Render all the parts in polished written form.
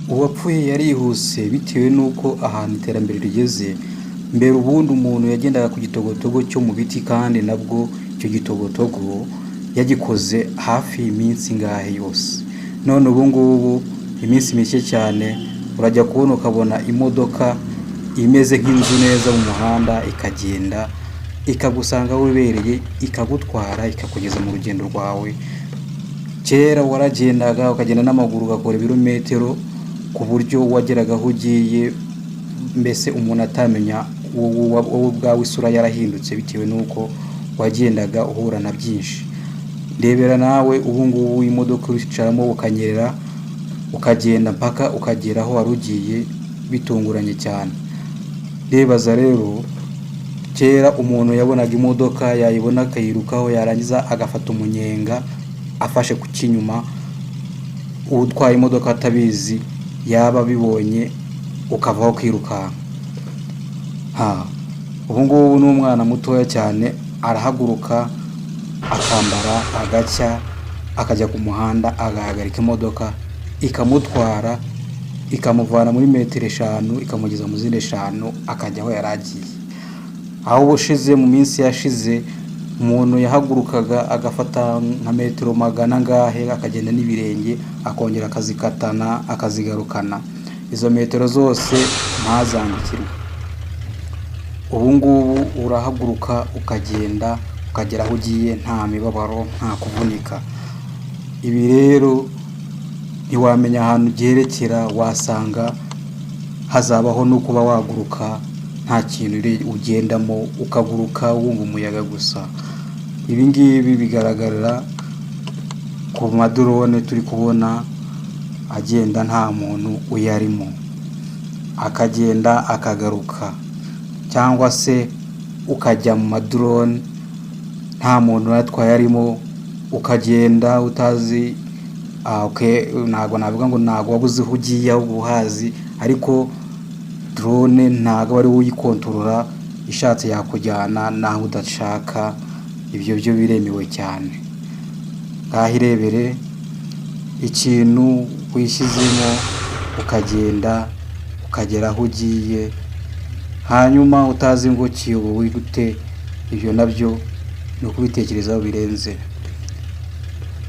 uwapfuye yarihuse bitewe n'uko ahantu iterambere rigeze. Mbere ubundi umuntu yagendaga ku gitogotogo cyo mu biti kandi nabwo icyo gitogotogo yagikoze hafi iminsi ngahe yose. None ubu ngubu iminsi mike cyane urajya kubona ukabona imodoka imeze nk'inzu neza mu muhanda ikagenda ikagusanga aho wibereye ikagutwara ikakugeza mu rugendo rwawe. Kera waragendaga ukagenda n'amaguru ugakora ibirometero ku buryo wageraga aho ugiye mbese umuntu atamenya wowe ubwawe isura yarahindutse bitewe n'uko wagendaga uhura na byinshi. Ndebera nawe ubu ngubu imodoka uricaramo ukanyerera ukagenda mpaka ukagera aho wari ugiye bitunguranye cyane. Rebaza rero kera umuntu yabonaga imodoka yayibona akayirukaho yarangiza agafata umunyenga afashe ku kinyuma, utwaye imodoka atabizi yaba bibonye ukavaho kwirukanka. Ubu ngubu n'umwana mutoya cyane arahaguruka akambara agacya akajya ku muhanda agahagarika imodoka ikamutwara ikamuvana muri metero 5 ikamugeza mu zindi 5 akajya aho yaragiye. Aho ubushize mu minsi yashize umuntu yahagurukaga agafata nka metero 100 ngahe akagenda n'ibirenge akongera akazikatana akazigarukana, izo metero zose ntazandikirwe. Ubu ngubu urahaguruka ukagenda ukagera aho ugiye nta mibabaro nta kuvunika. Ibi rero ntiwamenya ahantu byerekera, wasanga hazabaho no kuba waguruka nta kintu ugendamo ukaguruka wumva umuyaga gusa. Ibi ngibi bigaragarira ku madrone turi kubona agenda nta muntu uyarimo, akagenda akagaruka, cyangwa se ukajya mu madrone nta muntu yatwaye arimo ukagenda utazi. Ntago navuga ngo ntago wabuze aho ugiye ubuhazi, ariko drone ntago ari uyikontorora ishatse yakujyana naho udashaka. Ibyo byo biremewe cyane. Irebere ikintu wishyizemo ukagenda ukagera aho ugiye, hanyuma utazi ngo kiyobowe gute. Ibyo nabyo ni ukubitekerezaho birenze.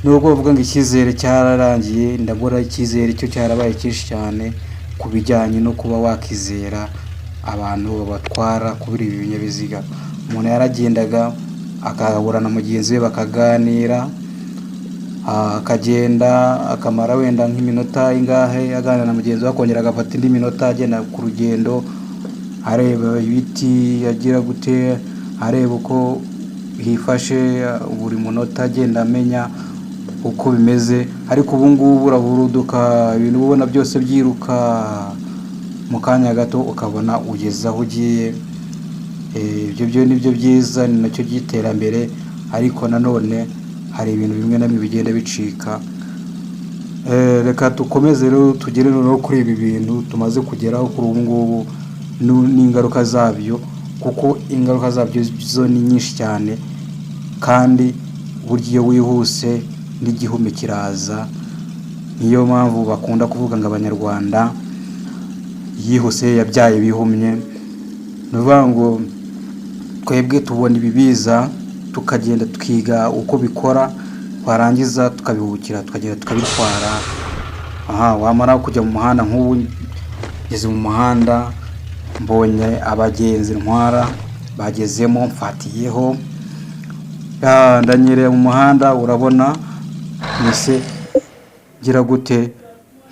Nubwo bavuga ngo icyizere cyararangiye, ndabona icyizere cyo cyarabaye cyinshi cyane ku bijyanye no kuba wakizera abantu babatwara kuri ibi binyabiziga. Umuntu yaragendaga akahura na mugenzi we bakaganira, akagenda akamara wenda nk'iminota ingahe aganira na mugenzi we, akongera agafata indi minota agenda ku rugendo areba ibiti agira gute, areba uko hifashe buri munota agenda amenya uko bimeze. Ariko ubu ngubu uraburuduka ibintu ubona byose byiruka mu kanya gato ukabona ugeze aho ugiye. Ibyo byo nibyo byiza, ni nacyo giterambere. Ariko nanone hari ibintu bimwe na bimwe bigenda bicika. Reka dukomeze rero tugere no kuri ibi bintu tumaze kugeraho kuri ubu ngubu n'ingaruka zabyo, kuko ingaruka zabyo zo ni nyinshi cyane, kandi buryo iyo wihuse n'igihumi kiraza. Niyo mpamvu bakunda kuvuga ngo abanyarwanda yihuse yabyaye bihumye. Nuvuga ngo twebwe tubona ibibiza tukagenda tukiga uko bikora, twarangiza tukabihukira tukagenda tukabitwara. Wamara kujya mu muhanda, nk'ubu ngeze mu muhanda mbonye abagenzi ntwara bagezemo mfatiyeho, ndanyereye mu muhanda. Urabona mbese gira gute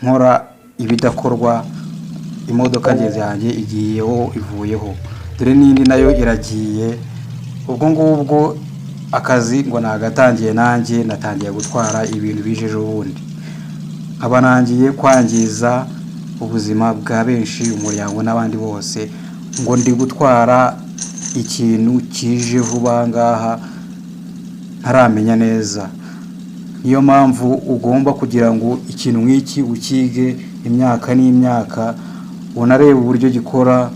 nkora ibidakorwa, imodoka ngeze yanjye igiyeho ivuyeho, dore n'indi nayo iragiye. Ubwo ngubwo akazi ngo nagatangiye, nanjye natangiye gutwara ibintu bijeje ubundi, aba nangiye kwangiza ubuzima bwa benshi, umuryango n'abandi bose, ngo ndi gutwara ikintu kije vuba ngaha ntaramenya neza. Niyo mpamvu ugomba kugira ngo ikintu nk'iki ukige imyaka n'imyaka, unareba uburyo gikora,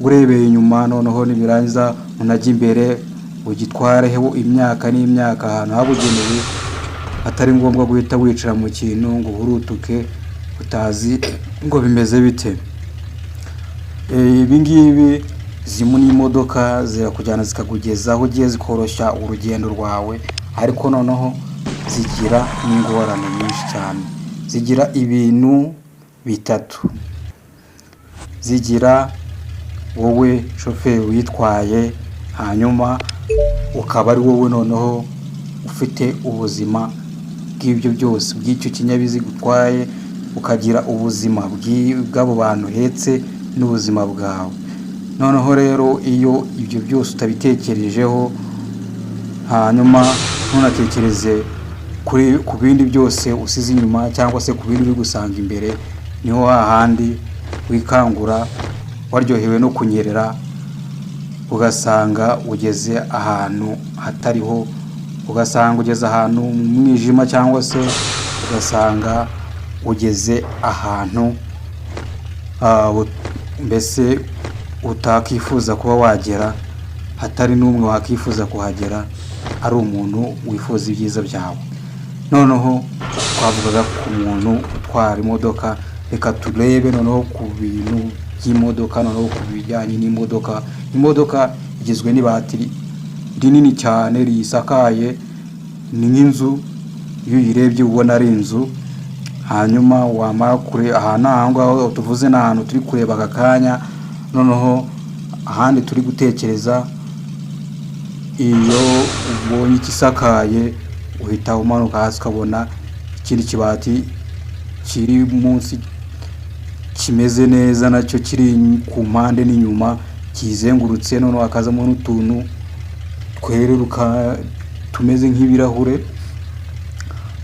urebeye inyuma, noneho nibirangiza unajya imbere ugitwareho imyaka n'imyaka ahantu habugenewe, atari ngombwa guhita wicara mu kintu ngo uhurutuke utazi ngo bimeze bite. Ibi ngibi zimwe n'imodoka zirakujyana zikakugeza aho ugiye, zikoroshya urugendo rwawe, ariko noneho zigira n'ingorane nyinshi cyane. Zigira ibintu bitatu: zigira wowe shoferi uyitwaye, hanyuma ukaba ari wowe noneho ufite ubuzima bw'ibyo byose bw'icyo kinyabiziga utwaye, ukagira ubuzima bw'abo bantu uhetse n'ubuzima bwawe. Noneho rero iyo ibyo byose utabitekerejeho, hanyuma ntunatekereze ku bindi byose usize inyuma cyangwa se ku bindi uri gusanga imbere, niho hahandi wikangura waryohewe no kunyerera, ugasanga ugeze ahantu hatariho, ugasanga ugeze ahantu mu mwijima, cyangwa se ugasanga ugeze ahantu mbese utakifuza kuba wagera, hatari n'umwe wakifuza kuhagera ari umuntu wifuza ibyiza byawe. Noneho twavugaga ku muntu utwara imodoka, reka turebe noneho ku bintu by'imodoka, noneho ku bijyanye n'imodoka. Imodoka igizwe n'ibati rinini cyane riyisakaye, ni nk'inzu, iyo uyirebye ubona ari inzu. Hanyuma wamara kure ahantu ngaho tuvuze n'ahantu turi kureba aka kanya, noneho ahandi turi gutekereza, iyo ubonye ikisakaye uhita umanuka hasi ukabona ikindi kibati kiri munsi kimeze neza, nacyo kiri ku mpande n'inyuma kizengurutse, noneho hakazamo n'utuntu twereruka tumeze nk'ibirahure.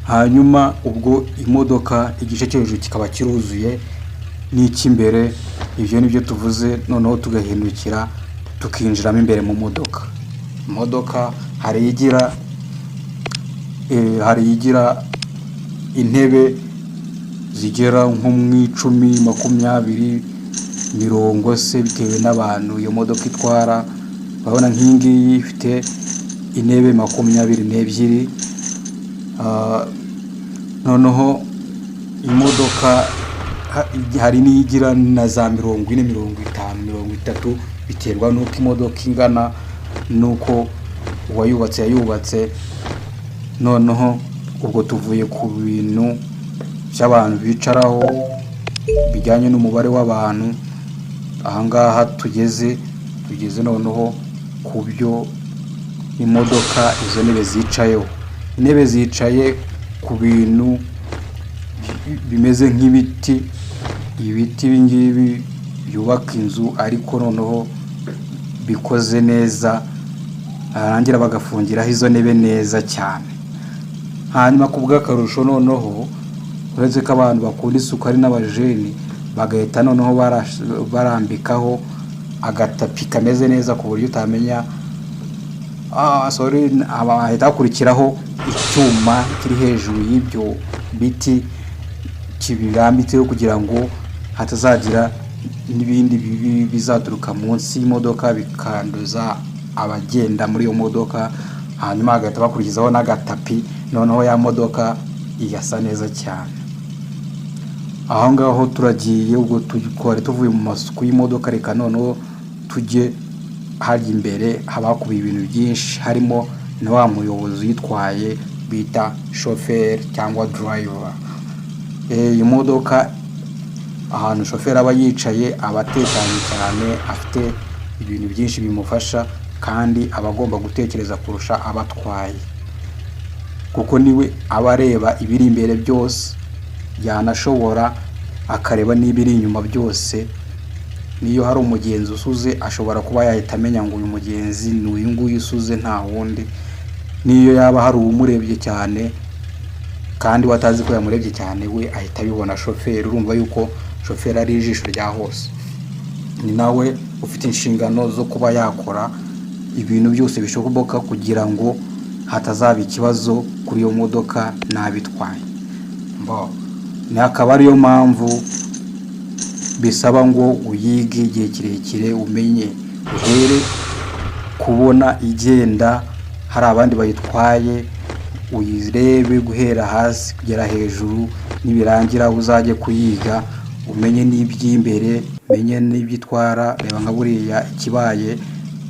Hanyuma ubwo imodoka igice cyo hejuru kikaba kiruzuye n'icy'imbere. Ibyo nibyo tuvuze. Noneho tugahindukira tukinjiramo imbere mu modoka. Imodoka hari igira intebe zigera nko mu 10, 20, 40 se, bitewe n'abantu iyo modoka itwara. Urabona nk'iyi ngiyi ifite intebe 22. Noneho imodoka hari n'iyigira na za 40, 50, 30, biterwa n'uko imodoka ingana, n'uko uwayubatse yayubatse. Noneho ubwo tuvuye ku bintu by'abantu bicaraho bijyanye n'umubare w'abantu. Ahangaha tugeze noneho ku byo imodoka izo ntebe zicayeho. Intebe zicaye ku bintu bimeze nk'ibiti. Ibiti bingibi byubaka inzu, ariko noneho bikoze neza, arangira bagafungiraho izo ntebe neza cyane. Hanyuma ku bw'akarusho noneho, uretse ko abantu bakunda isuku ari n'abajeni, bagahita noneho barambikaho agatapi kameze neza ku buryo utamenya hahita hakurikiraho icyuma kiri hejuru y'ibyo biti kibirambitseho, kugira ngo hatazagira n'ibindi bibi bizaturuka munsi y'imodoka bikanduza abagenda muri iyo modoka. Hanyuma hagahita bakurikizaho n'agatapi, noneho ya modoka igasa neza cyane. Aho ngaho turagiye, ubwo twari tuvuye mu masuku y'imodoka. Reka noneho tujye hari imbere habakubiye ibintu byinshi, harimo na wa muyobozi uyitwaye bita shoferi cyangwa driver. Iyi modoka ahantu shoferi aba yicaye aba atekanye cyane, afite ibintu byinshi bimufasha, kandi aba agomba gutekereza kurusha abatwaye, kuko niwe aba areba ibiri imbere byose, yanashobora akareba n'ibiri inyuma byose. Niyo hari umugenzi usuze, ashobora kuba yahita amenya ngo uyu mugenzi ni uyu nguyu usuze, nta wundi. Niyo yaba hari umurebye cyane kandi watazi ko yamurebye cyane, we ahita abibona shoferi. Urumva yuko shoferi ari ijisho rya hose, ni nawe ufite inshingano zo kuba yakora ibintu byose bishoboka kugira ngo hatazaba ikibazo kuri iyo modoka n'abitwaye. Akaba ariyo mpamvu bisaba ngo uyige igihe kirekire, umenye, uhere kubona igenda hari abandi bayitwaye, uyirebe guhera hasi kugera hejuru, nibirangira uzajye kuyiga umenye n'iby'imbere, umenye n'ibyitwara. Reba nka buriya ikibaye,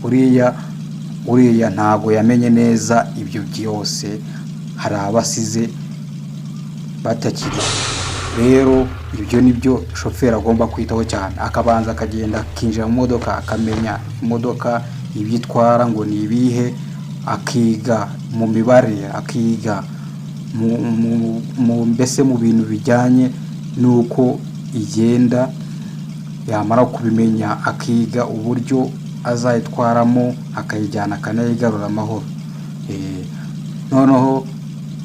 uriya ntabwo yamenye neza ibyo byose, hari abasize batakiri. Rero ibyo nibyo shoferi agomba kwitaho cyane, akabanza akagenda akinjira mu modoka, akamenya imodoka ibyitwara ngo ni ibihe, akiga mu mibare, akiga mbese mu bintu bijyanye n'uko igenda. Yamara kubimenya akiga uburyo azayitwaramo, akayijyana akanayigarura amahoro. Noneho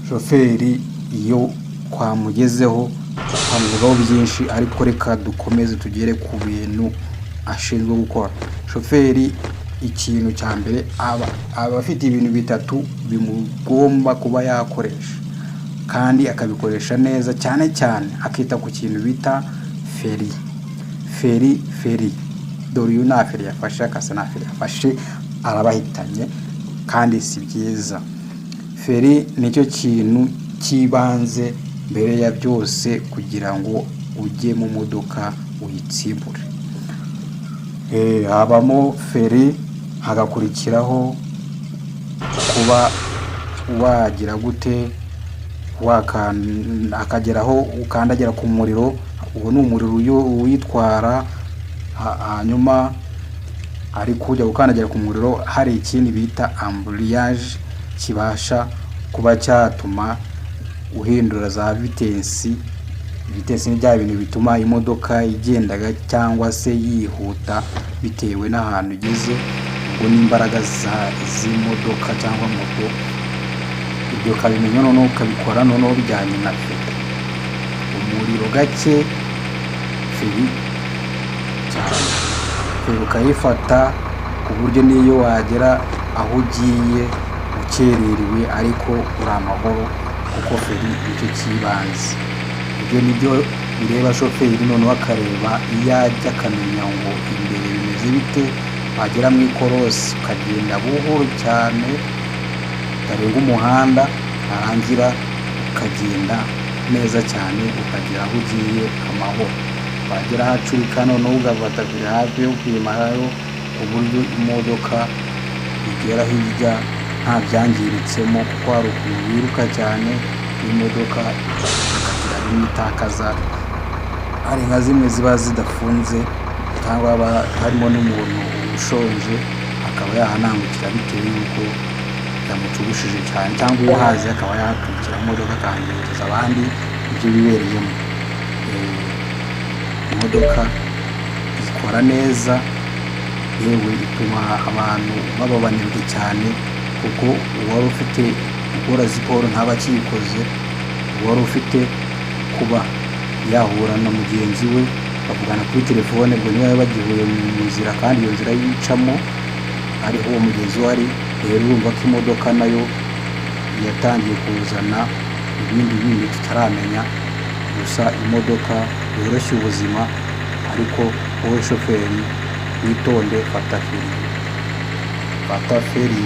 shoferi iyo twamugezeho twamuvugaho byinshi, ariko reka dukomeze tugere ku bintu ashinzwe gukora. Shoferi ikintu cya mbere aba afite ibintu bitatu bimugomba kuba yakoresha, kandi akabikoresha neza, cyane cyane akita ku kintu bita feri. Dore uyu nta feri yafashe, akasa nta feri yafashe, arabahitanye kandi si byiza. Feri nicyo kintu cy'ibanze mbere ya byose kugira ngo ujye mu modoka uyitsimbure. Habamo feri, hagakurikiraho kuba wagira gute, akageraho ukandagira ku muriro. Uwo ni umuriro uyitwara. Hanyuma ariko ujya gukandagira ku muriro, hari ikindi bita amburiyaje kibasha kuba cyatuma uhindura za vitesi. Vitesi ni bya bintu bituma imodoka igendaga cyangwa se yihuta bitewe n'ahantu igeze, ubwo n'imbaraga z'imodoka cyangwa moto. Ibyo kabimenya noneho ukabikora noneho bijyanye na feri. Umuriro gake, feri cyane. Feri ukayifata ku buryo n'iyo wagera aho ugiye ukererewe ariko uri amahoro, kuko feri nicyo cy'ibanze. Ibyo nibyo bireba shoferi. Noneho akareba iyo ajya akamenya ngo imbere bimeze bite. Wagera mu ikorosi ukagenda buhoro cyane utarenga umuhanda, warangira ukagenda neza cyane ukagera aho ugiye amahoro. Wagera ahacurika noneho ugafata feri hafi yo kwimarayo, ku buryo imodoka igera hirya nta byangiritsemo, kuko hari ukuntu wiruka cyane n'imodoka ikagira rimwe itakaza. Hari nka zimwe ziba zidafunze, cyangwa harimo n'umuntu ushonje akaba yahanangukira bitewe y'uko yamucugushije cyane, cyangwa uhazi akaba yahaturikira mu modoka akahangiriza abandi ibyo bibereyemo. Imodoka ikora neza, yewe ituma abantu baba banebwe cyane, kuko uwari ufite gukora siporo ntaba akiyikoze. Uwari ufite kuba yahura na mugenzi we bavugana kuri telefone, ngo niba bagihuye mu nzira kandi iyo nzira yicamo ariho uwo mugenzi we ari. Rero urumva ko imodoka nayo yatangiye kuzana ibindi bindi tutaramenya. Gusa imodoka yoroshya ubuzima, ariko wowe shoferi witonde, fata feri.